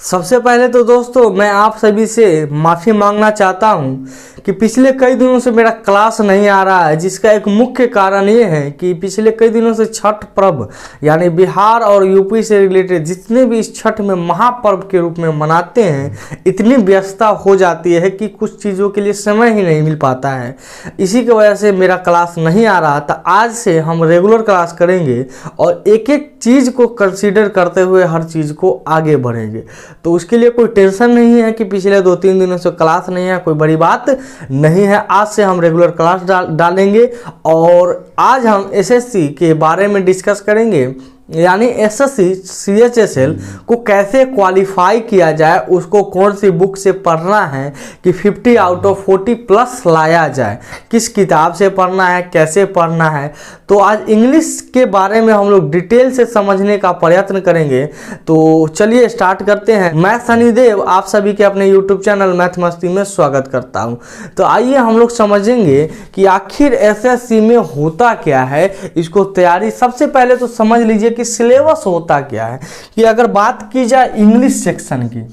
सबसे पहले तो दोस्तों मैं आप सभी से माफ़ी मांगना चाहता हूं कि पिछले कई दिनों से मेरा क्लास नहीं आ रहा है, जिसका एक मुख्य कारण ये है कि पिछले कई दिनों से छठ पर्व यानी बिहार और यूपी से रिलेटेड जितने भी इस छठ में महापर्व के रूप में मनाते हैं, इतनी व्यस्तता हो जाती है कि कुछ चीज़ों के लिए समय ही नहीं मिल पाता है। इसी की वजह से मेरा क्लास नहीं आ रहा था। आज से हम रेगुलर क्लास करेंगे और एक एक चीज़ को कंसीडर करते हुए हर चीज़ को आगे बढ़ेंगे। तो उसके लिए कोई टेंशन नहीं है कि पिछले 2-3 दिनों से क्लास नहीं है, कोई बड़ी बात नहीं है। आज से हम रेगुलर क्लास डालेंगे और आज हम एसएससी के बारे में डिस्कस करेंगे, यानी एसएससी सीएचएसएल को कैसे क्वालिफाई किया जाए, उसको कौन सी बुक से पढ़ना है कि 50 आउट ऑफ 40 प्लस लाया जाए, किस किताब से पढ़ना है, कैसे पढ़ना है। तो आज इंग्लिश के बारे में हम लोग डिटेल से समझने का प्रयत्न करेंगे। तो चलिए स्टार्ट करते हैं। मैं सनीदेव आप सभी के अपने यूट्यूब चैनल मैथ मस्ती में स्वागत करता हूं। तो आइए हम लोग समझेंगे कि आखिर एसएससी में होता क्या है, इसको तैयारी। सबसे पहले तो समझ लीजिए कि सिलेबस होता क्या है। कि अगर बात की जाए इंग्लिश सेक्शन की,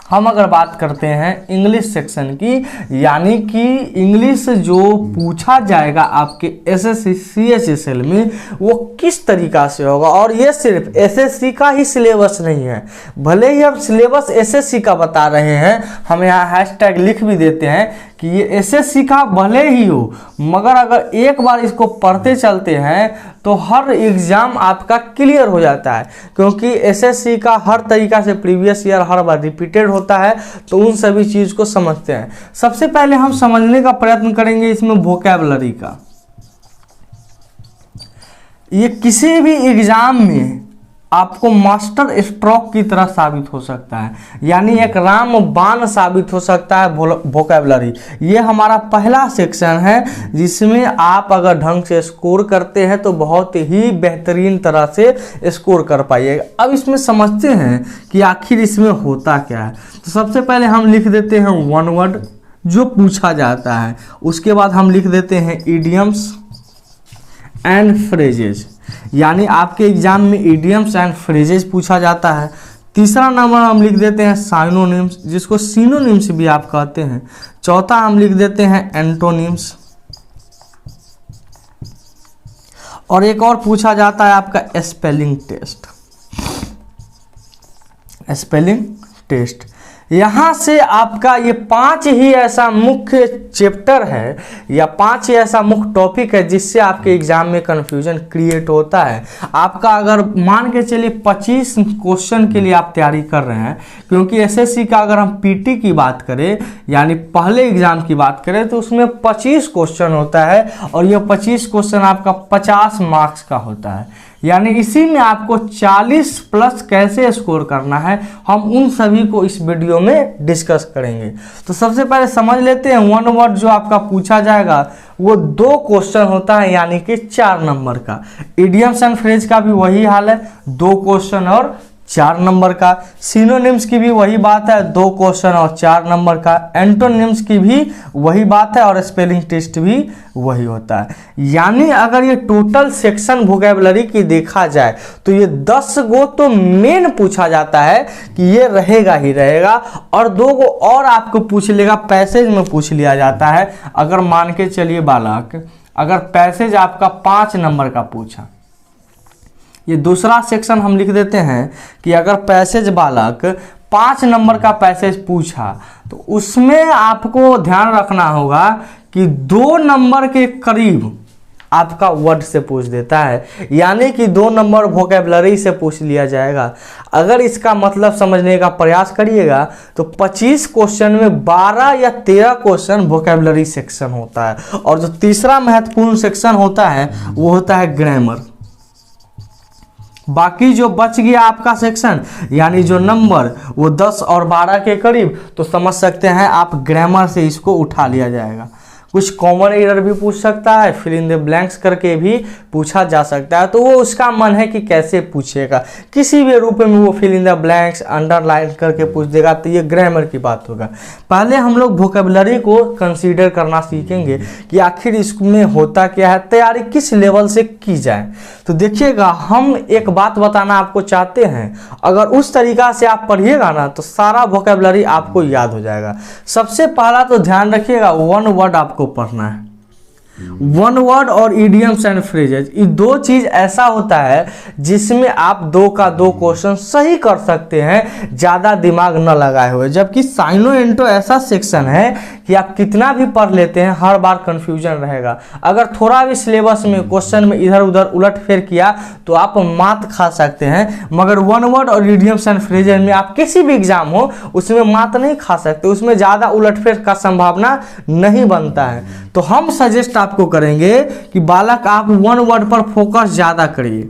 हम अगर बात करते हैं इंग्लिश सेक्शन की, यानी कि इंग्लिश जो पूछा जाएगा आपके एसएससी सीएचएसएल में वो किस तरीका से होगा। और ये सिर्फ एसएससी का ही सिलेबस नहीं है, भले ही हम सिलेबस एसएससी का बता रहे हैं, हम यहाँ हैशटैग लिख भी देते हैं कि ये एसएससी का भले ही हो, मगर अगर एक बार इसको पढ़ते चलते हैं तो हर एग्जाम आपका क्लियर हो जाता है। क्योंकि एसएससी का हर तरीका से प्रीवियस ईयर हर बार रिपीटेड होता है, तो उन सभी चीज़ को समझते हैं। सबसे पहले हम समझने का प्रयत्न करेंगे इसमें वोकैबुलरी का। ये किसी भी एग्जाम में आपको मास्टर स्ट्रोक की तरह साबित हो सकता है, यानी एक रामबाण साबित हो सकता है वोकैबुलरी। ये हमारा पहला सेक्शन है जिसमें आप अगर ढंग से स्कोर करते हैं तो बहुत ही बेहतरीन तरह से स्कोर कर पाइएगा। अब इसमें समझते हैं कि आखिर इसमें होता क्या है। तो सबसे पहले हम लिख देते हैं वन वर्ड जो पूछा जाता है, उसके बाद हम लिख देते हैं इडियम्स एंड फ्रेजेस, यानी आपके एग्जाम में इडियम्स एंड फ्रेजेस पूछा जाता है। तीसरा नंबर हम लिख देते हैं साइनोनिम्स, जिसको सिनोनिम्स भी आप कहते हैं। चौथा हम लिख देते हैं एंटोनिम्स, और एक और पूछा जाता है आपका स्पेलिंग टेस्ट। स्पेलिंग टेस्ट यहाँ से आपका ये 5 ही ऐसा मुख्य चैप्टर है या 5 ही ऐसा मुख्य टॉपिक है जिससे आपके एग्जाम में कंफ्यूजन क्रिएट होता है। आपका अगर मान के चलिए 25 क्वेश्चन के लिए आप तैयारी कर रहे हैं, क्योंकि एसएससी का अगर हम पीटी की बात करें यानी पहले एग्जाम की बात करें तो उसमें 25 क्वेश्चन होता है, और ये 25 क्वेश्चन आपका 50 मार्क्स का होता है। यानी इसी में आपको 40 प्लस कैसे स्कोर करना है, हम उन सभी को इस वीडियो में डिस्कस करेंगे। तो सबसे पहले समझ लेते हैं वन वर्ड जो आपका पूछा जाएगा वो 2 क्वेश्चन होता है, यानी कि 4 नंबर का। इडियम्स एंड फ्रेज का भी वही हाल है, 2 क्वेश्चन और 4 नंबर का। सिनोनिम्स की भी वही बात है, 2 क्वेश्चन और 4 नंबर का। एंटोनिम्स की भी वही बात है, और स्पेलिंग टेस्ट भी वही होता है। यानी अगर ये टोटल सेक्शन वोकैबुलरी की देखा जाए तो ये 10 गो तो मेन पूछा जाता है कि ये रहेगा ही रहेगा, और 2 गो और आपको पूछ लेगा, पैसेज में पूछ लिया जाता है। अगर मान के चलिए बालक, अगर पैसेज आपका 5 नंबर का पूछा, ये दूसरा सेक्शन हम लिख देते हैं कि अगर पैसेज बालक 5 नंबर का पैसेज पूछा तो उसमें आपको ध्यान रखना होगा कि 2 नंबर के करीब आपका वर्ड से पूछ देता है, यानी कि 2 नंबर वोकैबुलरी से पूछ लिया जाएगा। अगर इसका मतलब समझने का प्रयास करिएगा तो 25 क्वेश्चन में 12 या 13 क्वेश्चन वोकैबुलरी सेक्शन होता है, और जो तीसरा महत्वपूर्ण सेक्शन होता है वो होता है ग्रामर। बाकी जो बच गया आपका सेक्शन यानी जो नंबर वो 10 और 12 के करीब, तो समझ सकते हैं आप ग्रामर से इसको उठा लिया जाएगा। कुछ कॉमन एरर भी पूछ सकता है, फिल इन द ब्लैंक्स करके भी पूछा जा सकता है। तो वो उसका मन है कि कैसे पूछेगा, किसी भी रूप में वो fill in the blanks underline करके पूछ देगा, तो ये ग्रामर की बात होगा। पहले हम लोग वोकैबुलरी को कंसीडर करना सीखेंगे कि आखिर इसमें होता क्या है, तैयारी किस लेवल से की जाए। तो देखिएगा, हम एक बात बताना आपको चाहते हैं, अगर उस तरीका से आप पढ़िएगा ना तो सारा वोकैबुलरी आपको याद हो जाएगा। सबसे पहला तो ध्यान रखिएगा, वन वर्ड आपको पढ़ना है। वन वर्ड और इडियम्स एंड फ्रेजेस, ये दो चीज ऐसा होता है जिसमें आप 2 का 2 क्वेश्चन सही कर सकते हैं, ज्यादा दिमाग न लगाए हुए। जबकि साइनो एंटो ऐसा सेक्शन है कि आप कितना भी पढ़ लेते हैं, हर बार कंफ्यूजन रहेगा। अगर थोड़ा भी सिलेबस में क्वेश्चन में इधर उधर उलट फेर किया तो आप मात खा सकते हैं, मगर वन वर्ड और इडियम्स एंड फ्रेजेस में आप किसी भी एग्जाम हो उसमें मात नहीं खा सकते, उसमें ज्यादा उलट फेर का संभावना नहीं बनता है। तो हम सजेस्ट आपको करेंगे कि बालक आप वन वर्ड पर फोकस ज्यादा करिए।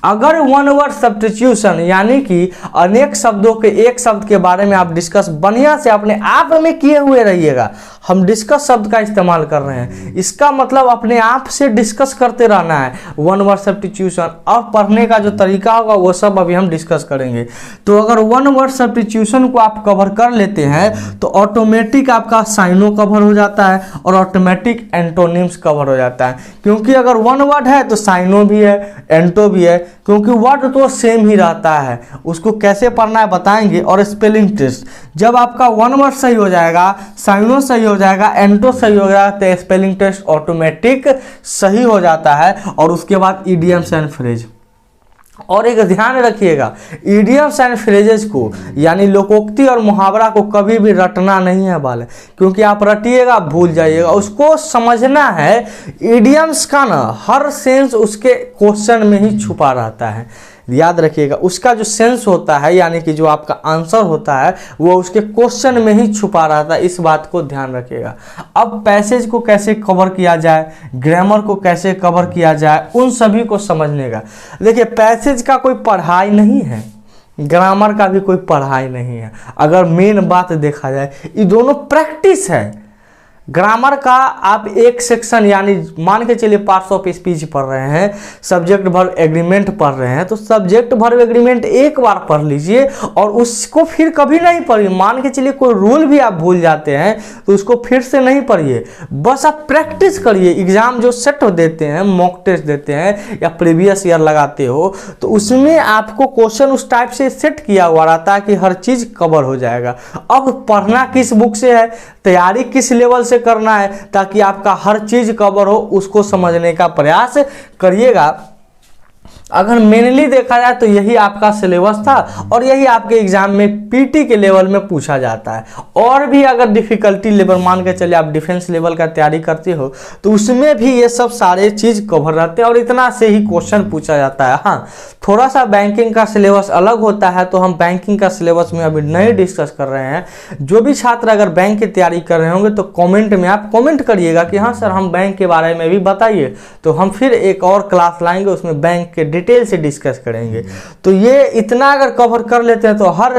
अगर वन वर्ड सब्स्टिट्यूशन यानी कि अनेक शब्दों के एक शब्द के बारे में आप डिस्कस बढ़िया से अपने आप में किए हुए रहिएगा। हम डिस्कस शब्द का इस्तेमाल कर रहे हैं, इसका मतलब अपने आप से डिस्कस करते रहना है वन वर्ड सब्स्टिट्यूशन, और पढ़ने का जो तरीका होगा वो सब अभी हम डिस्कस करेंगे। तो अगर वन वर्ड सब्स्टिट्यूशन को आप कवर कर लेते हैं तो ऑटोमेटिक आपका साइनो कवर हो जाता है और ऑटोमेटिक एंटोनिम्स कवर हो जाता है। क्योंकि अगर वन वर्ड है तो साइनो भी है, एंटो भी है, क्योंकि वर्ड तो सेम ही रहता है। उसको कैसे पढ़ना है बताएंगे। और स्पेलिंग टेस्ट, जब आपका वन वर्ड सही हो जाएगा, साइनो सही हो जाएगा, एंटो सही हो जाएगा, तो स्पेलिंग टेस्ट ऑटोमेटिक सही हो जाता है। और उसके बाद इडियम्स एंड फ्रेज। और एक ध्यान रखिएगा, इडियम्स एंड फ्रेजेस को यानी लोकोक्ति और मुहावरा को कभी भी रटना नहीं है बाले, क्योंकि आप रटिएगा भूल जाइएगा। उसको समझना है। इडियम्स का ना हर सेंस उसके क्वेश्चन में ही छुपा रहता है, याद रखिएगा। उसका जो सेंस होता है यानी कि जो आपका आंसर होता है वो उसके क्वेश्चन में ही छुपा रहता है, इस बात को ध्यान रखिएगा। अब पैसेज को कैसे कवर किया जाए, ग्रामर को कैसे कवर किया जाए, उन सभी को समझने का। देखिए, पैसेज का कोई पढ़ाई नहीं है, ग्रामर का भी कोई पढ़ाई नहीं है। अगर मेन बात देखा जाए, ये दोनों प्रैक्टिस है। ग्रामर का आप एक सेक्शन यानी मान के चलिए पार्ट्स ऑफ स्पीच पढ़ रहे हैं, सब्जेक्ट वर्ब एग्रीमेंट पढ़ रहे हैं, तो सब्जेक्ट वर्ब एग्रीमेंट एक बार पढ़ लीजिए और उसको फिर कभी नहीं पढ़िए। मान के चलिए कोई रूल भी आप भूल जाते हैं तो उसको फिर से नहीं पढ़िए, बस आप प्रैक्टिस करिए। एग्जाम जो सेट देते हैं, मॉक टेस्ट देते हैं या प्रीवियस ईयर लगाते हो, तो उसमें आपको क्वेश्चन उस टाइप से सेट किया हुआ रहता है कि हर चीज कवर हो जाएगा। अब पढ़ना किस बुक से है, तैयारी किस लेवल से करना है, ताकि आपका हर चीज कवर हो, उसको समझने का प्रयास करिएगा। अगर मेनली देखा जाए तो यही आपका सिलेबस था और यही आपके एग्जाम में पीटी के लेवल में पूछा जाता है। और भी अगर डिफिकल्टी लेवल मान के चलिए आप डिफेंस लेवल का तैयारी करते हो तो उसमें भी ये सब सारे चीज कवर रहते हैं और इतना से ही क्वेश्चन पूछा जाता है। हाँ, थोड़ा सा बैंकिंग का सिलेबस अलग होता है, तो हम बैंकिंग का सिलेबस में अभी नहीं डिस्कस कर रहे हैं। जो भी छात्र अगर बैंक की तैयारी कर रहे होंगे तो कमेंट में आप कमेंट करिएगा कि हाँ सर हम बैंक के बारे में भी बताइए, तो हम फिर एक और क्लास लाएंगे, उसमें बैंक के डिटेल से डिस्कस करेंगे। तो ये इतना अगर कवर कर लेते हैं तो हर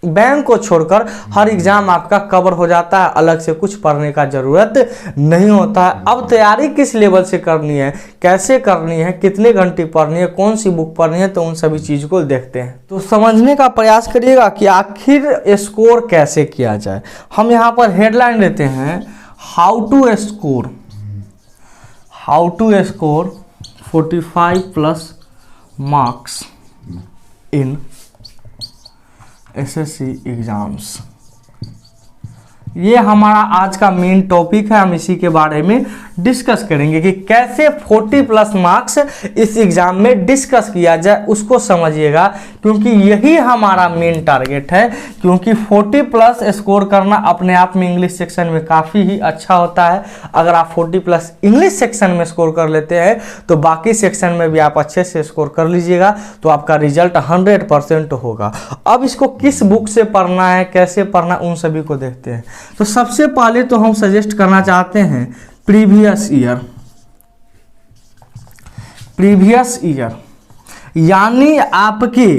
बैंक को छोड़कर हर एग्जाम आपका कवर हो जाता है, अलग से कुछ पढ़ने का जरूरत नहीं होता है। अब तैयारी किस लेवल से करनी है, कैसे करनी है, कितने घंटे पढ़नी है, कौन सी बुक पढ़नी है, तो उन सभी चीज को देखते हैं। तो समझने का प्रयास करिएगा कि आखिर स्कोर कैसे किया जाए। हम यहाँ पर हेडलाइन देते हैं, how to score 45+ marks in SSC exams. ये हमारा आज का मेन टॉपिक है, हम इसी के बारे में डिस्कस करेंगे कि कैसे 40+ मार्क्स इस एग्जाम में डिस्कस किया जाए, उसको समझिएगा, क्योंकि यही हमारा मेन टारगेट है। क्योंकि 40+ स्कोर करना अपने आप में इंग्लिश सेक्शन में काफ़ी ही अच्छा होता है। अगर आप 40+ इंग्लिश सेक्शन में स्कोर कर लेते हैं तो बाकी सेक्शन में भी आप अच्छे से स्कोर कर लीजिएगा, तो आपका रिजल्ट 100% होगा। अब इसको किस बुक से पढ़ना है, कैसे पढ़ना, उन सभी को देखते हैं। तो सबसे पहले तो हम सजेस्ट करना चाहते हैं प्रीवियस ईयर यानी आपकी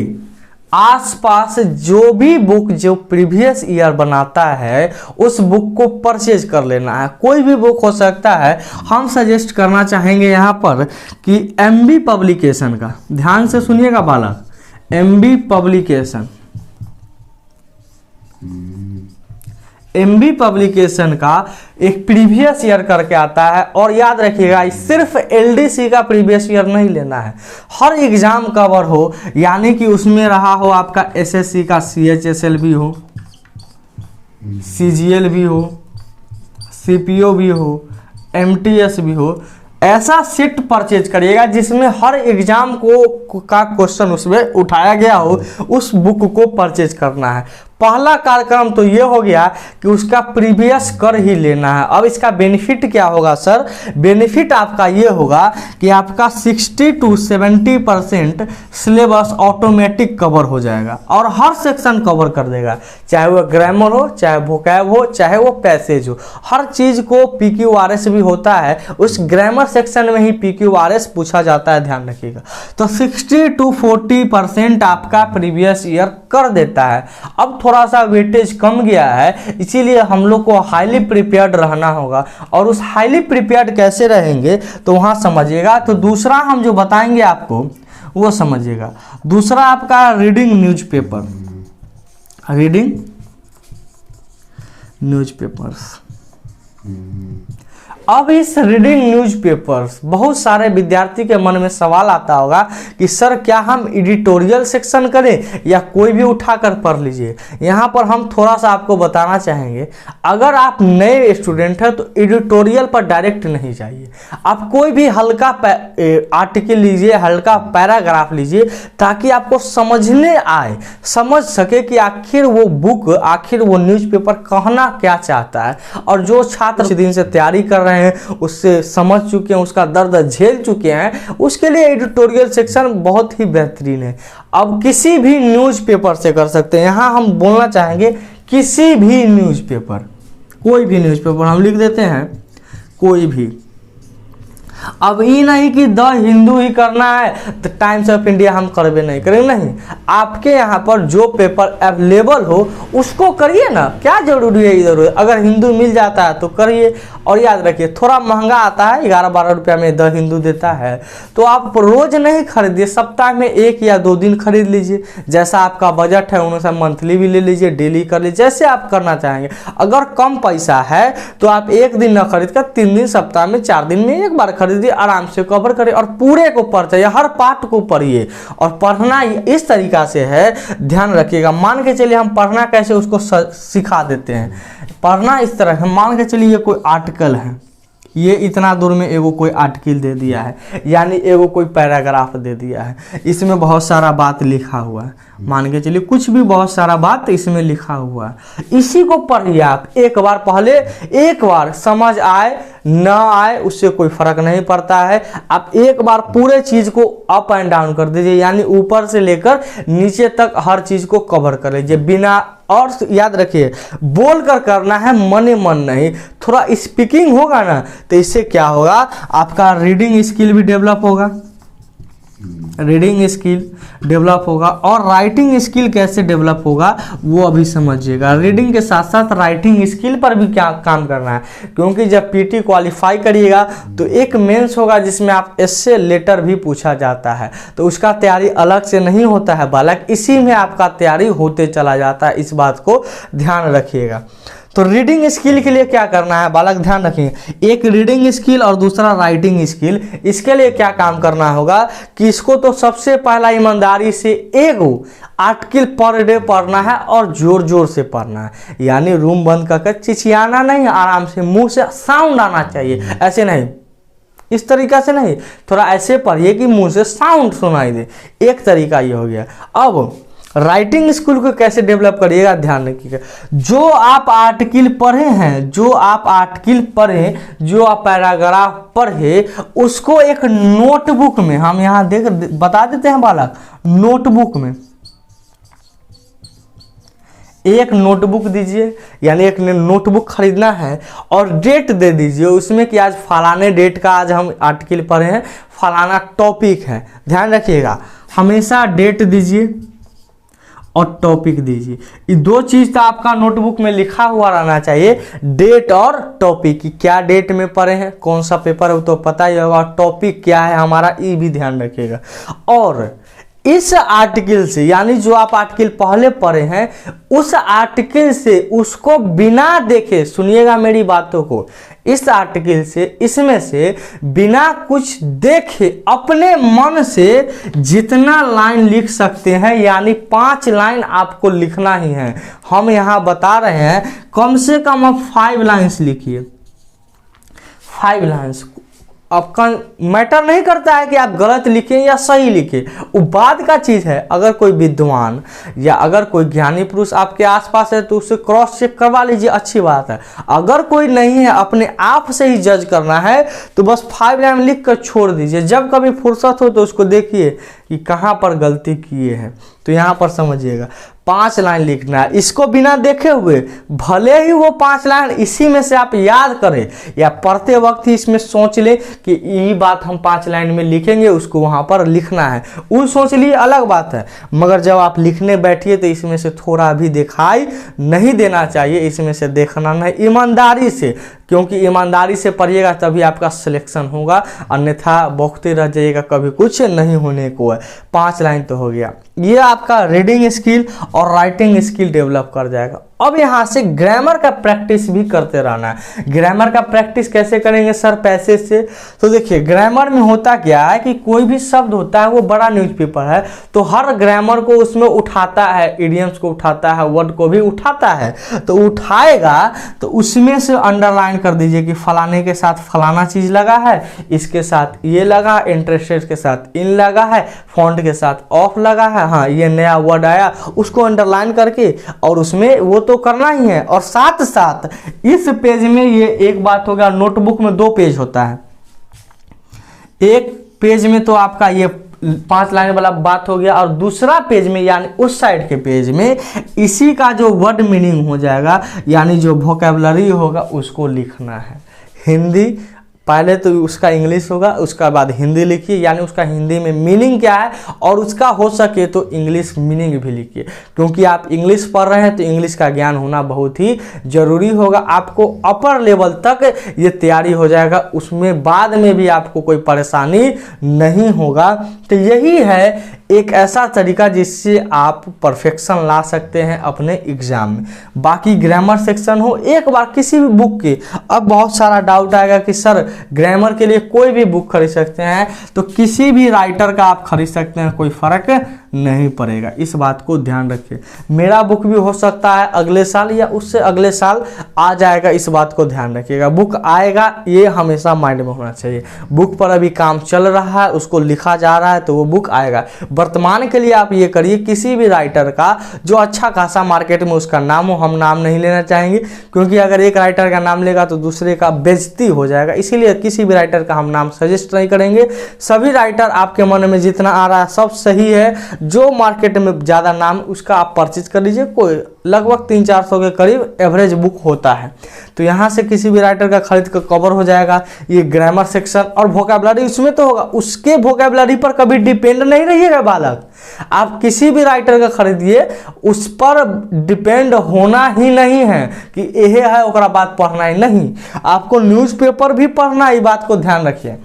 आसपास जो भी बुक जो प्रीवियस ईयर बनाता है उस बुक को परचेज कर लेना है। कोई भी बुक हो सकता है। हम सजेस्ट करना चाहेंगे यहाँ पर कि एमबी पब्लिकेशन का, ध्यान से सुनिएगा बालक, एमबी पब्लिकेशन, एमबी पब्लिकेशन का एक प्रीवियस ईयर करके आता है। और याद रखिएगा सिर्फ एलडीसी का प्रीवियस ईयर नहीं लेना है, हर एग्जाम कवर हो, यानी कि उसमें रहा हो आपका एसएससी का सीएचएसएल भी हो, सीजीएल भी हो, सीपीओ भी हो, एमटीएस भी हो, ऐसा सेट परचेज करिएगा जिसमें हर एग्जाम को का क्वेश्चन उसमें उठाया गया हो, उस बुक को परचेज करना है। पहला कार्यक्रम तो ये हो गया कि उसका प्रीवियस कर ही लेना है। अब इसका बेनिफिट क्या होगा सर? बेनिफिट आपका ये होगा कि आपका 60 to 70% सिलेबस ऑटोमेटिक कवर हो जाएगा और हर सेक्शन कवर कर देगा, चाहे वो ग्रामर हो, चाहे वोकैब हो, चाहे वो पैसेज हो, हर चीज़ को PQRS भी होता है, उस ग्रामर सेक्शन में ही PQRS पूछा जाता है, ध्यान रखिएगा। तो 60 to 40% आपका प्रीवियस ईयर कर देता है। अब थोड़ा सा वेटेज कम गया है, इसीलिए हम लोग को हाईली प्रिपेयर्ड रहना होगा। और उस हाईली प्रिपेयर्ड कैसे रहेंगे तो वहां समझिएगा। तो दूसरा हम जो बताएंगे आपको वो समझिएगा। दूसरा आपका रीडिंग न्यूज़पेपर, रीडिंग न्यूज़पेपर्स। अब इस रीडिंग न्यूज़पेपर्स, बहुत सारे विद्यार्थी के मन में सवाल आता होगा कि सर क्या हम एडिटोरियल सेक्शन करें या कोई भी उठाकर पढ़ लीजिए। यहाँ पर हम थोड़ा सा आपको बताना चाहेंगे, अगर आप नए स्टूडेंट हैं तो एडिटोरियल पर डायरेक्ट नहीं जाइए। आप कोई भी हल्का आर्टिकल लीजिए, हल्का पैराग्राफ लीजिए, ताकि आपको समझने आए, समझ सके कि आखिर वो बुक, आखिर वो न्यूज़पेपर कहना क्या चाहता है। और जो छात्र दिन से तैयारी कर रहे हैं, उससे समझ चुके हैं, उसका दर्द झेल चुके हैं, उसके लिए एडिटोरियल सेक्शन बहुत ही बेहतरीन है। अब किसी भी न्यूज़पेपर से कर सकते हैं। यहां हम बोलना चाहेंगे किसी भी न्यूज़पेपर, कोई भी न्यूज़पेपर हम लिख देते हैं, कोई भी। अब ये नहीं कि द हिंदू ही करना है तो टाइम्स ऑफ इंडिया हम करबे नहीं करेंगे, नहीं। आपके यहाँ पर जो पेपर अवेलेबल हो उसको करिए ना, क्या जरूरी है इधर उधर। अगर हिंदू मिल जाता है तो करिए। और याद रखिए थोड़ा महंगा आता है, 11-12 रुपया में द हिंदू देता है, तो आप रोज नहीं खरीदिए, सप्ताह में 1 या 2 दिन खरीद लीजिए। जैसा आपका बजट है उनसे मंथली भी ले लीजिए, डेली कर लीजिए, जैसे आप करना चाहेंगे। अगर कम पैसा है तो आप 1 दिन न खरीद कर 3 दिन, सप्ताह में 4 दिन में 1 बार खरीदिए, आराम से कवर करिए और पूरे को पढ़ चाहिए, हर पार्ट को पढ़िए। और पढ़ना इस तरीका से है, ध्यान रखिएगा। मान के चलिए हम पढ़ना कैसे उसको सिखा देते हैं। पढ़ना इस तरह है, मान के चलिए ये कोई आर्टिकल है, ये इतना दूर में एगो कोई आर्टिकल दे दिया है, यानी एगो कोई पैराग्राफ दे दिया है, इसमें बहुत सारा बात लिखा हुआ है। मान के चलिए कुछ भी बहुत सारा बात इसमें लिखा हुआ है, इसी को पढ़िए आप एक बार। पहले एक बार समझ आए न आए उससे कोई फर्क नहीं पड़ता है, आप एक बार पूरे चीज को अप एंड डाउन कर दीजिए, यानी ऊपर से लेकर नीचे तक हर चीज को कवर कर लीजिए बिना। और याद रखिए बोल कर करना है, मन मन नहीं। थोड़ा स्पीकिंग होगा ना तो इससे क्या होगा, आपका रीडिंग स्किल भी डेवलप होगा, रीडिंग स्किल डेवलप होगा। और राइटिंग स्किल कैसे डेवलप होगा वो अभी समझिएगा। रीडिंग के साथ साथ राइटिंग स्किल पर भी क्या काम करना है, क्योंकि जब पीटी क्वालिफाई करिएगा तो एक मेंस होगा जिसमें आप एस्से लेटर भी पूछा जाता है, तो उसका तैयारी अलग से नहीं होता है बालक, इसी में आपका तैयारी होते चला जाता है। इस बात को ध्यान रखिएगा। तो रीडिंग स्किल के लिए क्या करना है बालक, ध्यान रखिए। एक रीडिंग स्किल और दूसरा राइटिंग स्किल। इसके लिए क्या काम करना होगा कि इसको तो सबसे पहला ईमानदारी से एगो आर्टिकल पर डे पढ़ना है और जोर जोर से पढ़ना है, यानी रूम बंद करके चिचियाना नहीं, आराम से मुंह से साउंड आना चाहिए, ऐसे नहीं, इस तरीका से नहीं, थोड़ा ऐसे पढ़िए कि मुंह से साउंड सुनाई दे। एक तरीका ये हो गया। अब राइटिंग स्किल को कैसे डेवलप करिएगा, ध्यान रखिएगा। जो आप आर्टिकल पढ़े हैं, जो आप आर्टिकल पढ़े, जो आप पैराग्राफ पढ़े, उसको एक नोटबुक में, हम यहाँ देख बता देते हैं बालक, नोटबुक में एक नोटबुक दीजिए, यानी एक नोटबुक खरीदना है और डेट दे दीजिए उसमें कि आज फलाने डेट का आज हम आर्टिकल पढ़े हैं, फलाना टॉपिक है। ध्यान रखिएगा हमेशा डेट दीजिए, और टॉपिक दीजिए। ये दो चीज़ तो आपका नोटबुक में लिखा हुआ रहना चाहिए, डेट और टॉपिक की, क्या डेट में पढ़े हैं, कौन सा पेपर है तो पता ही होगा, टॉपिक क्या है हमारा ये भी ध्यान रखिएगा। और इस आर्टिकल से, यानी जो आप आर्टिकल पहले पढ़े हैं उस आर्टिकल से उसको बिना देखे, सुनिएगा मेरी बातों को, इस आर्टिकल से, इसमें से बिना कुछ देखे अपने मन से जितना लाइन लिख सकते हैं, यानी 5 लाइन आपको लिखना ही है। हम यहाँ बता रहे हैं कम से कम आप 5 लाइन्स लिखिए, 5 लाइन्स। आपका मैटर नहीं करता है कि आप गलत लिखें या सही लिखें, वो बाद का चीज़ है। अगर कोई विद्वान या अगर कोई ज्ञानी पुरुष आपके आसपास है तो उससे क्रॉस चेक करवा लीजिए, अच्छी बात है। अगर कोई नहीं है, अपने आप से ही जज करना है, तो बस 5 लाइन लिख कर छोड़ दीजिए। जब कभी फुर्सत हो तो उसको देखिए कि कहाँ पर गलती किए हैं, तो यहाँ पर समझिएगा 5 लाइन लिखना है, इसको बिना देखे हुए। भले ही वो 5 लाइन इसी में से आप याद करें या पढ़ते वक्त ही इसमें सोच ले कि यही बात हम 5 लाइन में लिखेंगे, उसको वहाँ पर लिखना है, वो सोच लिए अलग बात है। मगर जब आप लिखने बैठिए तो इसमें से थोड़ा भी दिखाई नहीं देना चाहिए, इसमें से देखना नहीं, ईमानदारी से, क्योंकि ईमानदारी से पढ़िएगा तभी आपका सिलेक्शन होगा, अन्यथा बौखते रह जाइएगा, कभी कुछ नहीं होने को है। 5 लाइन तो हो गया, ये आपका रीडिंग स्किल और राइटिंग स्किल डेवलप कर जाएगा। अब यहाँ से ग्रामर का प्रैक्टिस भी करते रहना है। ग्रामर का प्रैक्टिस कैसे करेंगे सर? पैसेज से। तो देखिए ग्रामर में होता क्या है कि कोई भी शब्द होता है वो बड़ा न्यूज़पेपर है, तो हर ग्रामर को उसमें उठाता है, इडियम्स को उठाता है, वर्ड को भी उठाता है। तो उठाएगा तो उसमें से अंडरलाइन कर दीजिए कि फलाने के साथ फलाना चीज़ लगा है, इसके साथ ये लगा, इंटरेस्टेड के साथ इन लगा है, फॉन्ट के साथ ऑफ लगा है, हाँ ये नया वर्ड आया, उसको अंडरलाइन करके और उसमें वो तो करना ही है। और साथ साथ इस पेज में, ये एक बात हो गया, नोटबुक में 2 पेज होता है, एक पेज में तो आपका ये 5 लाइन वाला बात हो गया, और दूसरा पेज में यानी उस साइड के पेज में इसी का जो वर्ड मीनिंग हो जाएगा, यानी जो वोकैबुलरी होगा उसको लिखना है। हिंदी पहले तो उसका इंग्लिश होगा, उसका बाद हिंदी लिखिए, यानी उसका हिंदी में मीनिंग क्या है, और उसका हो सके तो इंग्लिश मीनिंग भी लिखिए, क्योंकि आप इंग्लिश पढ़ रहे हैं तो इंग्लिश का ज्ञान होना बहुत ही ज़रूरी होगा। आपको अपर लेवल तक ये तैयारी हो जाएगा, उसमें बाद में भी आपको कोई परेशानी नहीं होगा। तो यही है एक ऐसा तरीका जिससे आप परफेक्शन ला सकते हैं अपने एग्जाम में। बाकी ग्रामर सेक्शन हो, एक बार किसी भी बुक के, अब बहुत सारा डाउट आएगा कि सर ग्रामर के लिए कोई भी बुक खरीद सकते हैं, तो किसी भी राइटर का आप खरीद सकते हैं, कोई फर्क नहीं पड़ेगा, इस बात को ध्यान रखिए। मेरा बुक भी हो सकता है अगले साल या उससे अगले साल आ जाएगा, इस बात को ध्यान रखिएगा। बुक आएगा ये हमेशा माइंड में होना चाहिए। बुक पर अभी काम चल रहा है, उसको लिखा जा रहा है, तो वो बुक आएगा। वर्तमान के लिए आप ये करिए, किसी भी राइटर का जो अच्छा खासा मार्केट में उसका नाम हो, हम नाम नहीं लेना चाहेंगे क्योंकि अगर एक राइटर का नाम लेगा तो दूसरे का बेइज्जती हो जाएगा, इसीलिए किसी भी राइटर का हम नाम सजेस्ट नहीं करेंगे। सभी राइटर आपके मन में जितना आ रहा है सब सही है, जो मार्केट में ज़्यादा नाम उसका आप परचेज कर लीजिए, कोई लगभग 300-400 के करीब एवरेज बुक होता है, तो यहाँ से किसी भी राइटर का खरीद कर कवर हो जाएगा। ये ग्रामर सेक्शन और वोकैबुलरी उसमें तो होगा, उसके वोकैबुलरी पर कभी डिपेंड नहीं रहिएगा बालक। आप किसी भी राइटर का खरीदिए, उस पर डिपेंड होना ही नहीं है कि यह है ओकरा बात पढ़ना ही नहीं, आपको न्यूज़पेपर भी पढ़ना है, ये बात को ध्यान रखिए।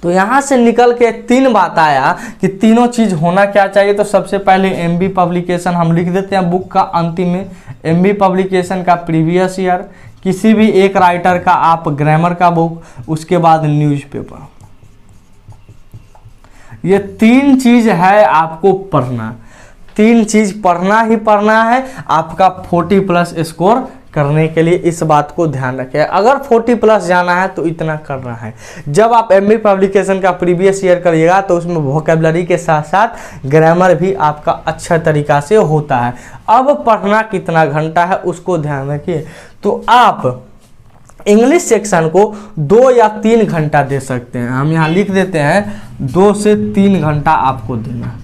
तो यहाँ से निकल के 3 बात आया कि तीनों चीज़ होना क्या चाहिए। तो सबसे पहले एमबी पब्लिकेशन हम लिख देते हैं बुक का अंतिम में, एमबी पब्लिकेशन का प्रीवियस ईयर, किसी भी एक राइटर का आप ग्रामर का बुक, उसके बाद न्यूज़पेपर। ये 3 चीज़ है आपको पढ़ना, 3 चीज़ पढ़ना ही पढ़ना है आपका 40+ स्कोर करने के लिए, इस बात को ध्यान रखें। अगर 40+ जाना है तो इतना करना है। जब आप एमबी पब्लिकेशन का प्रीवियस ईयर करिएगा तो उसमें वोकैबुलरी के साथ साथ ग्रामर भी आपका अच्छा तरीका से होता है। अब पढ़ना कितना घंटा है उसको ध्यान रखिए। तो आप इंग्लिश सेक्शन को 2 या 3 घंटा दे सकते हैं, हम यहाँ लिख देते हैं 2 से 3 घंटा आपको देना।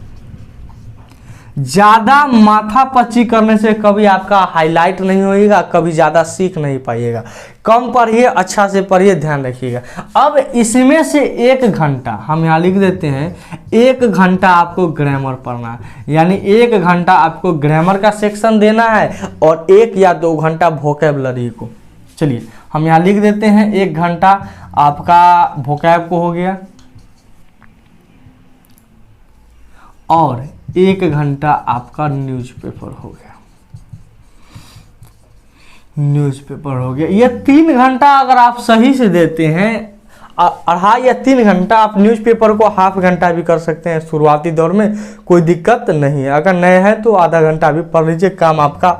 ज़्यादा माथापच्ची करने से कभी आपका हाईलाइट नहीं होएगा, कभी ज़्यादा सीख नहीं पाइएगा। कम पढ़िए, अच्छा से पढ़िए, ध्यान रखिएगा। अब इसमें से 1 घंटा हम यहाँ लिख देते हैं, 1 घंटा आपको ग्रामर पढ़ना है, यानी 1 घंटा आपको ग्रामर का सेक्शन देना है और 1 या 2 घंटा वोकैबुलरी को। चलिए हम यहाँ लिख देते हैं 1 घंटा आपका वोकैब को हो गया और 1 घंटा आपका न्यूज़पेपर हो गया। न्यूज़पेपर हो गया। ये 3 घंटा अगर आप सही से देते हैं, 2.5 या 3 घंटा, आप न्यूज़पेपर को ½ घंटा भी कर सकते हैं शुरुआती दौर में, कोई दिक्कत नहीं है। अगर नए हैं तो आधा घंटा भी पढ़ लीजिए, काम आपका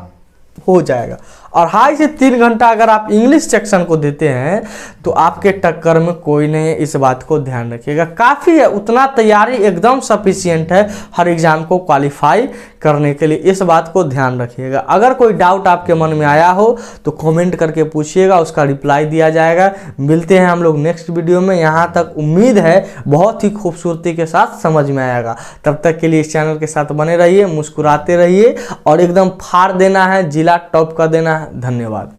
हो जाएगा। और 2.5 से 3 घंटा अगर आप इंग्लिश सेक्शन को देते हैं तो आपके टक्कर में कोई नहीं है, इस बात को ध्यान रखिएगा। काफ़ी है, उतना तैयारी एकदम सफिशिएंट है हर एग्ज़ाम को क्वालिफाई करने के लिए, इस बात को ध्यान रखिएगा। अगर कोई डाउट आपके मन में आया हो तो कमेंट करके पूछिएगा, उसका रिप्लाई दिया जाएगा। मिलते हैं हम लोग नेक्स्ट वीडियो में। यहाँ तक उम्मीद है बहुत ही खूबसूरती के साथ समझ में आएगा। तब तक के लिए इस चैनल के साथ बने रहिए, मुस्कुराते रहिए और एकदम फाड़ देना है, जिला टॉप कर देना है। धन्यवाद।